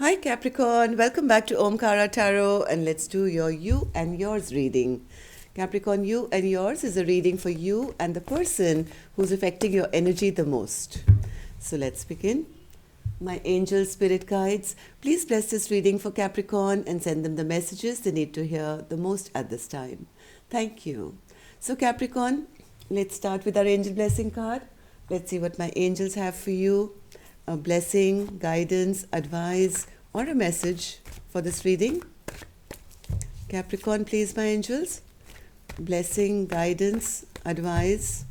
Hi Capricorn, welcome back to Omkara Tarot and let's do your you and yours reading. Capricorn, you and yours is a reading for you and the person who's affecting your energy the most. So let's begin. My angel spirit guides, please bless this reading for Capricorn and send them the messages they need to hear the most at this time. Thank you. So Capricorn, let's start with our angel blessing card. Let's see what my angels have for you. A blessing, guidance, advice, or a message for this reading. Capricorn, please, my angels. Blessing, guidance, advice,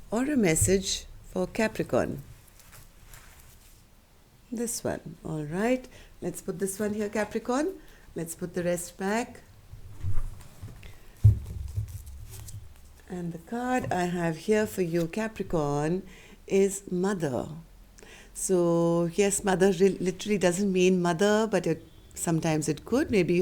or a message for Capricorn. This one. All right. Let's put this one here, Capricorn. Let's put the rest back. And the card I have here for you, Capricorn, is Mother. So yes, mother literally doesn't mean mother, but sometimes it could. Maybe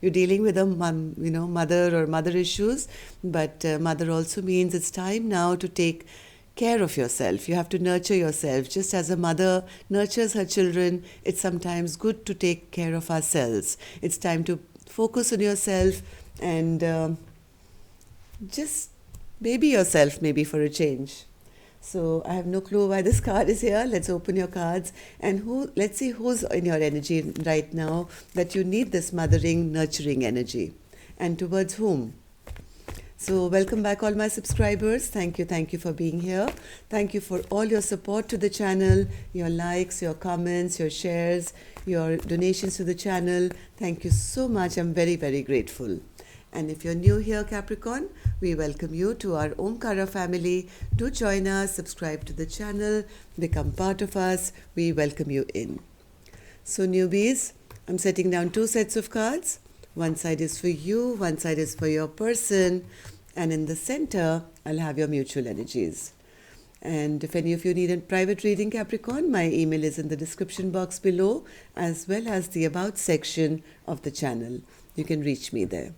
you're dealing with a mother or mother issues, but mother also means it's time now to take care of yourself. You have to nurture yourself. Just as a mother nurtures her children, it's sometimes good to take care of ourselves. It's time to focus on yourself and just baby yourself maybe for a change. So I have no clue why this card is here. Let's open your cards and let's see who's in your energy right now that you need this mothering, nurturing energy, and towards whom. So welcome back all my subscribers. Thank you for being here. Thank you for all your support to the channel, your likes, your comments, your shares, your donations to the channel. Thank you so much. I'm very, very grateful. And if you're new here, Capricorn, we welcome you to our Omkara family. Do join us, subscribe to the channel, become part of us. We welcome you in. So newbies, I'm setting down 2 sets of cards. One side is for you, one side is for your person. And in the center, I'll have your mutual energies. And if any of you need a private reading, Capricorn, my email is in the description box below, as well as the About section of the channel. You can reach me there.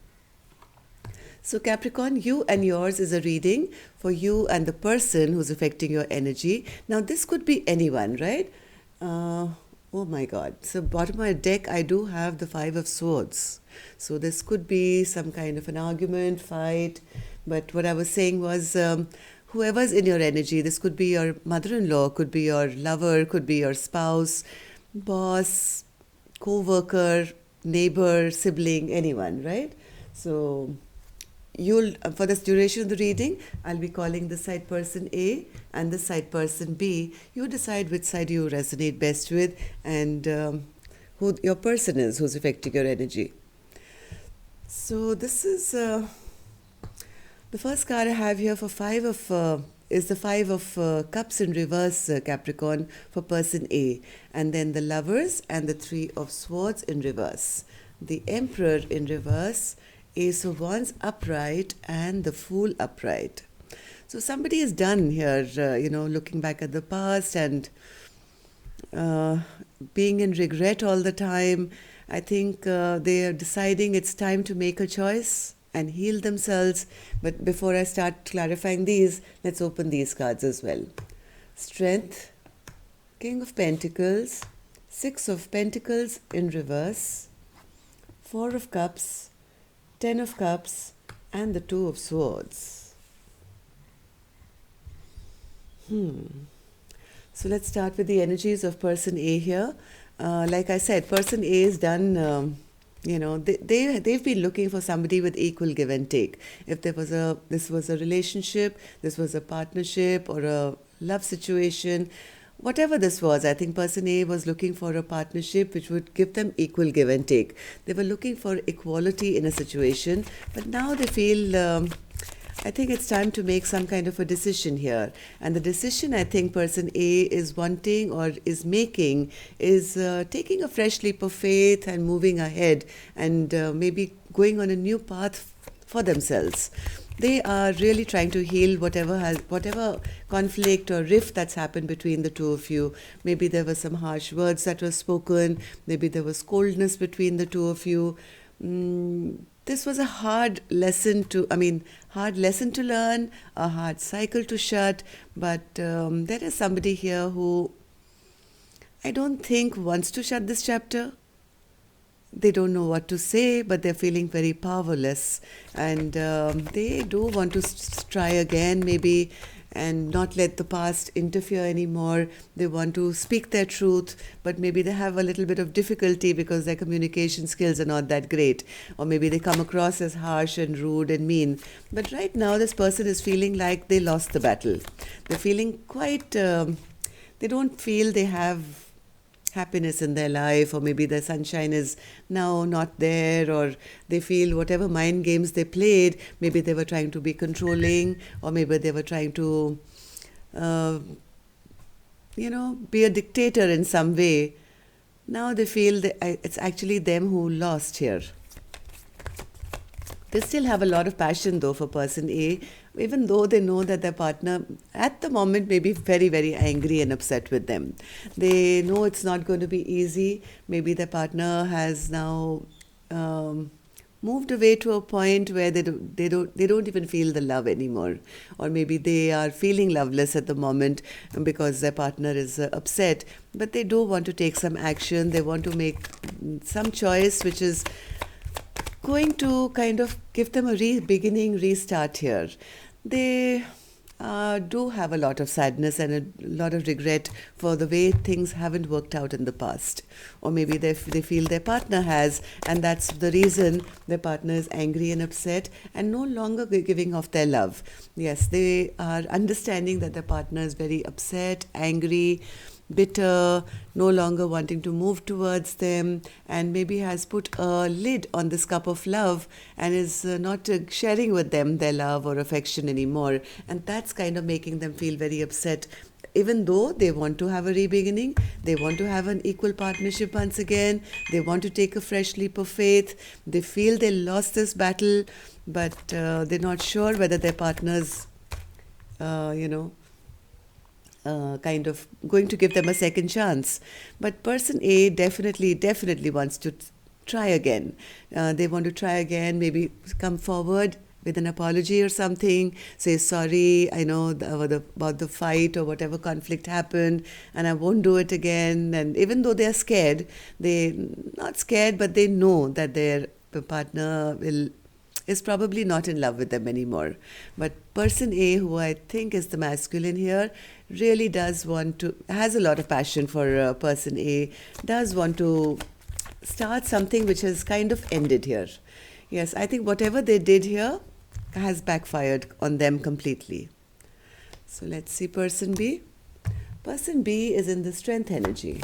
So Capricorn, you and yours is a reading for you and the person who's affecting your energy. Now this could be anyone, right? Oh my God. So bottom of my deck, I do have the 5 of Swords. So this could be some kind of an argument, fight. But what I was saying was whoever's in your energy, this could be your mother-in-law, could be your lover, could be your spouse, boss, co-worker, neighbor, sibling, anyone, right? So for this duration of the reading, I'll be calling the side person A and the side person B. You decide which side you resonate best with and who your person is, who's affecting your energy. So this is the first card I have here for is the 5 of Cups in reverse, Capricorn, for person A. And then the Lovers and the 3 of Swords in reverse. The Emperor in reverse, Ace of Wands upright, and the Fool upright. So somebody is done here, looking back at the past and being in regret all the time. I think they are deciding it's time to make a choice and heal themselves. But before I start clarifying these, let's open these cards as well. Strength, King of Pentacles, 6 of Pentacles in reverse, 4 of Cups, 10 of Cups, and the 2 of Swords. So let's start with the energies of person A here. Like I said, person A is done, they've been looking for somebody with equal give and take. If this was a relationship, this was a partnership or a love situation, whatever this was, I think person A was looking for a partnership which would give them equal give and take. They were looking for equality in a situation, but now they feel, I think it's time to make some kind of a decision here. And the decision I think person A is wanting or is making is taking a fresh leap of faith and moving ahead and maybe going on a new path for themselves. They are really trying to heal whatever conflict or rift that's happened between the two of you. Maybe there were some harsh words that were spoken. Maybe there was coldness between the two of you. This was a hard lesson to learn, a hard cycle to shut. But there is somebody here who I don't think wants to shut this chapter. They don't know what to say, but they're feeling very powerless. And they do want to try again, maybe, and not let the past interfere anymore. They want to speak their truth, but maybe they have a little bit of difficulty because their communication skills are not that great. Or maybe they come across as harsh and rude and mean. But right now, this person is feeling like they lost the battle. They're feeling quite, they don't feel they have happiness in their life, or maybe the sunshine is now not there, or they feel whatever mind games they played, maybe they were trying to be controlling, or maybe they were trying to uh, be a dictator in some way. Now they feel that it's actually them who lost here. They still have a lot of passion though for person A, even though they know that their partner at the moment may be very, very angry and upset with them. They know it's not going to be easy. Maybe their partner has now moved away to a point where they don't even feel the love anymore, or maybe they are feeling loveless at the moment because their partner is upset. But they do want to take some action. They want to make some choice which is going to kind of give them a beginning, restart here. They do have a lot of sadness and a lot of regret for the way things haven't worked out in the past. Or maybe they feel their partner has, and that's the reason their partner is angry and upset and no longer giving off their love. Yes, they are understanding that their partner is very upset, angry, bitter, no longer wanting to move towards them, and maybe has put a lid on this cup of love and is not sharing with them their love or affection anymore. And that's kind of making them feel very upset. Even though they want to have a re-beginning, they want to have an equal partnership once again, they want to take a fresh leap of faith, they feel they lost this battle, but they're not sure whether their partner's, kind of going to give them a second chance. But person A definitely wants to try again. They want to try again, maybe come forward with an apology or something, say sorry, I know about the fight or whatever conflict happened, and I won't do it again. And even though they are scared, they not scared, but they know that their partner is probably not in love with them anymore. But person A, who I think is the masculine here, really has a lot of passion for person A, does want to start something which has kind of ended here. Yes, I think whatever they did here has backfired on them completely. So let's see person B. Person B is in the strength energy.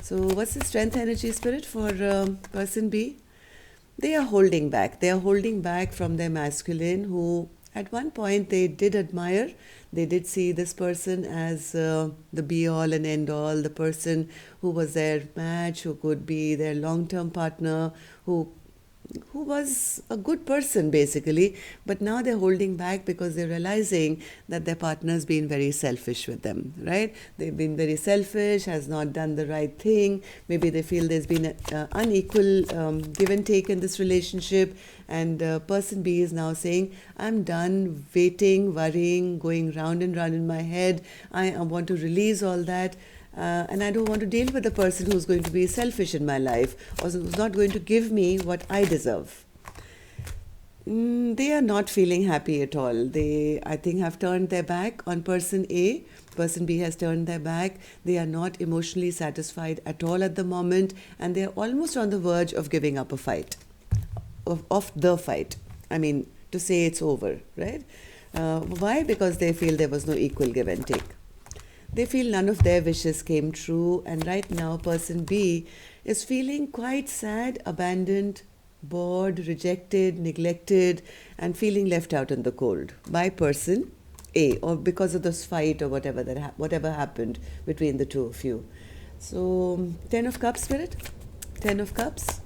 So what's the strength energy, Spirit, for person B? They are holding back. They are holding back from their masculine, who at one point they did admire. They did see this person as the be-all and end-all, the person who was their match, who could be their long-term partner, who was a good person basically. But now they're holding back because they're realizing that their partner's been very selfish with them, right? They've been very selfish, has not done the right thing. Maybe they feel there's been an unequal give and take in this relationship, and person B is now saying, I'm done waiting, worrying, going round and round in my head. I want to release all that. And I don't want to deal with a person who's going to be selfish in my life, or who's not going to give me what I deserve. They are not feeling happy at all. They, I think, have turned their back on person A. Person B has turned their back. They are not emotionally satisfied at all at the moment, and they are almost on the verge of giving up a fight, of the fight. I mean, to say it's over, right? Why? Because they feel there was no equal give and take. They feel none of their wishes came true, and right now person B is feeling quite sad, abandoned, bored, rejected, neglected, and feeling left out in the cold by person A, or because of this fight or whatever happened between the two of you. So, 10 of Cups, Spirit? 10 of Cups.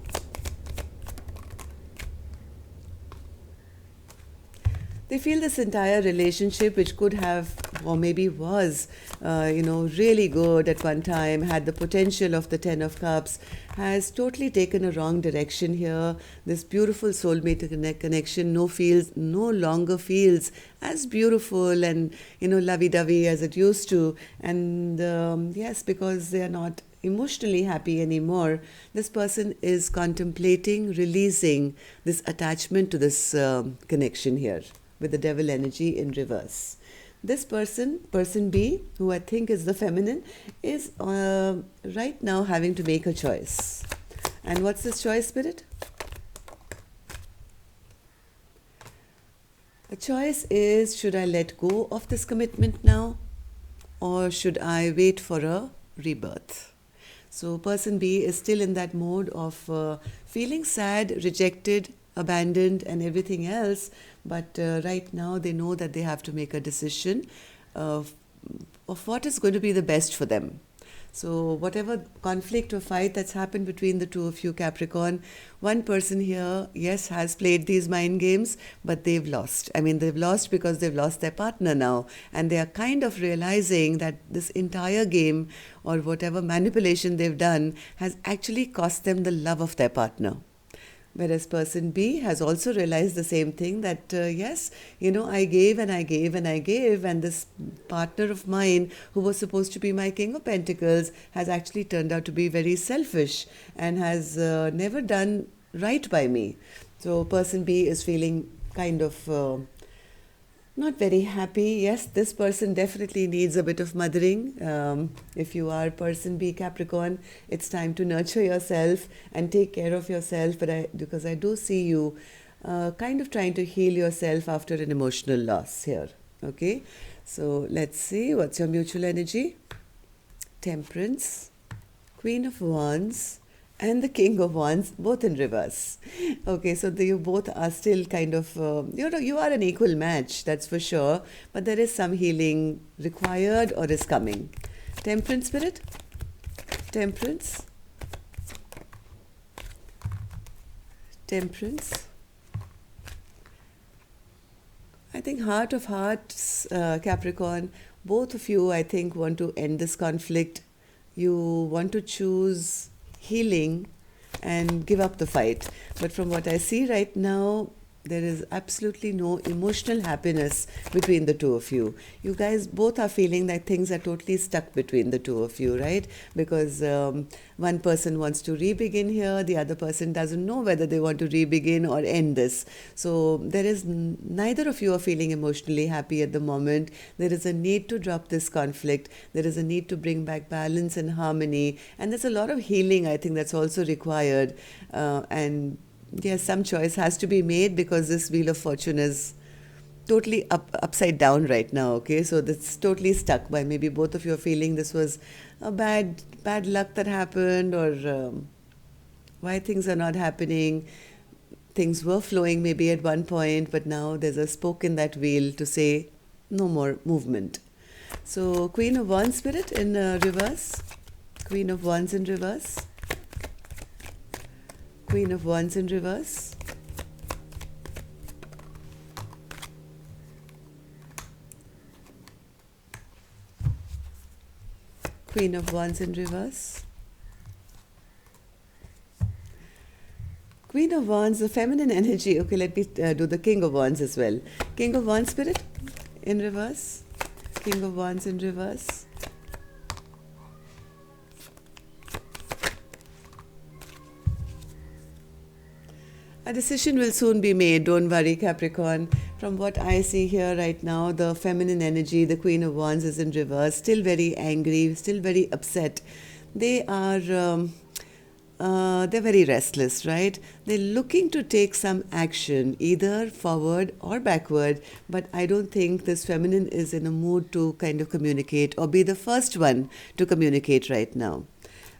They feel this entire relationship, which could have, or maybe was, really good at one time, had the potential of the 10 of Cups, has totally taken a wrong direction here. This beautiful soulmate connection no longer feels as beautiful and, lovey-dovey as it used to. And yes, because they are not emotionally happy anymore. This person is contemplating releasing this attachment to this connection here with the devil energy in reverse. This person, person B, who I think is the feminine, is right now having to make a choice. And what's this choice, Spirit? The choice is, should I let go of this commitment now, or should I wait for a rebirth? So person B is still in that mode of feeling sad, rejected, abandoned and everything else, but right now they know that they have to make a decision of what is going to be the best for them. So whatever conflict or fight that's happened between the two of you, Capricorn, one person here, yes, has played these mind games, but they've lost. I mean, they've lost because they've lost their partner now. And they are kind of realizing that this entire game or whatever manipulation they've done has actually cost them the love of their partner. Whereas person B has also realized the same thing, that yes, I gave and I gave and I gave, and this partner of mine who was supposed to be my King of Pentacles has actually turned out to be very selfish and has never done right by me. So person B is feeling kind of not very happy. Yes, this person definitely needs a bit of mothering. If you are person B, Capricorn, it's time to nurture yourself and take care of yourself. Because I do see you kind of trying to heal yourself after an emotional loss here. Okay, so let's see, what's your mutual energy? Temperance, Queen of Wands, and the King of Wands, both in reverse. Okay, so you both are still kind of, you are an equal match, that's for sure, but there is some healing required or is coming. Temperance, Spirit? Temperance? Temperance? I think heart of hearts, Capricorn, both of you, I think, want to end this conflict. You want to choose healing and give up the fight. But from what I see right now, there is absolutely no emotional happiness between the two of you. You guys both are feeling that things are totally stuck between the two of you, right? Because one person wants to re-begin here, the other person doesn't know whether they want to re-begin or end this. So there is neither of you are feeling emotionally happy at the moment. There is a need to drop this conflict. There is a need to bring back balance and harmony. And there's a lot of healing, I think, that's also required. And yes, some choice has to be made because this Wheel of Fortune is totally upside down right now, okay? So that's totally stuck by maybe both of you are feeling this was a bad luck that happened, or why things are not happening. Things were flowing maybe at one point, but now there's a spoke in that wheel to say no more movement. So Queen of Wands, Spirit, in reverse. Queen of Wands in reverse. Queen of Wands in reverse. Queen of Wands in reverse. Queen of Wands, the feminine energy. Okay, let me do the King of Wands as well. King of Wands, Spirit, in reverse. King of Wands in reverse. A decision will soon be made, don't worry, Capricorn. From what I see here right now, the feminine energy, the Queen of Wands is in reverse, still very angry, still very upset. They are, they're very restless, right? They're looking to take some action, either forward or backward, but I don't think this feminine is in a mood to kind of communicate or be the first one to communicate right now.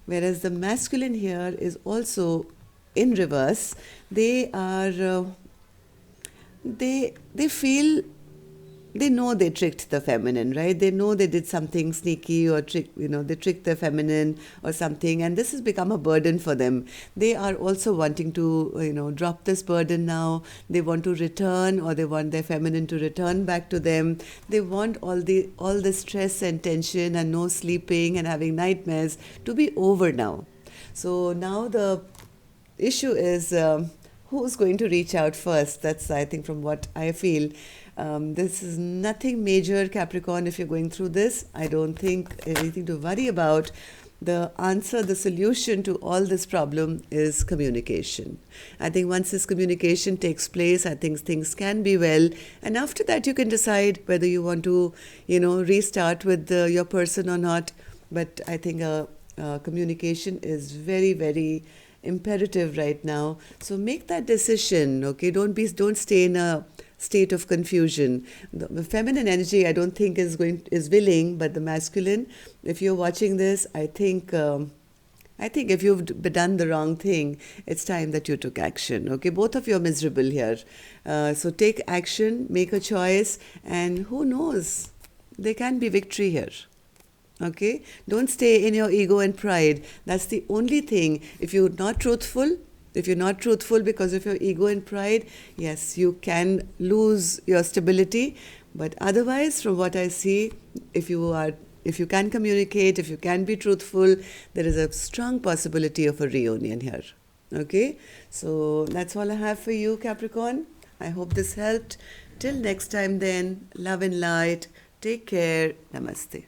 Whereas the masculine here is also in reverse. They are they feel, they know they tricked the feminine, right? They know they did something sneaky or they tricked the feminine or something, and this has become a burden for them. They are also wanting to drop this burden now. They want to return, or they want their feminine to return back to them. They want all the stress and tension and no sleeping and having nightmares to be over now. So now the issue is who's going to reach out first. That's, I think, from what I feel. This is nothing major, Capricorn, if you're going through this. I don't think anything to worry about. the answer, the solution to all this problem is communication. I think once this communication takes place, I think things can be well. And after that, you can decide whether you want to, restart with your person or not. But I think communication is very, very imperative right now. So make that decision, okay? Don't stay in a state of confusion. The feminine energy, I don't think is willing, but the masculine, if you're watching this, I think if you've done the wrong thing, it's time that you took action. Okay, both of you are miserable here, so take action, make a choice, and who knows, there can be victory here. Okay, don't stay in your ego and pride. That's the only thing. If you're not truthful because of your ego and pride, yes, you can lose your stability. But otherwise, from what I see, if you can communicate, if you can be truthful, there is a strong possibility of a reunion here. Okay, so that's all I have for you, Capricorn. I hope this helped. Till next time then, love and light. Take care. Namaste.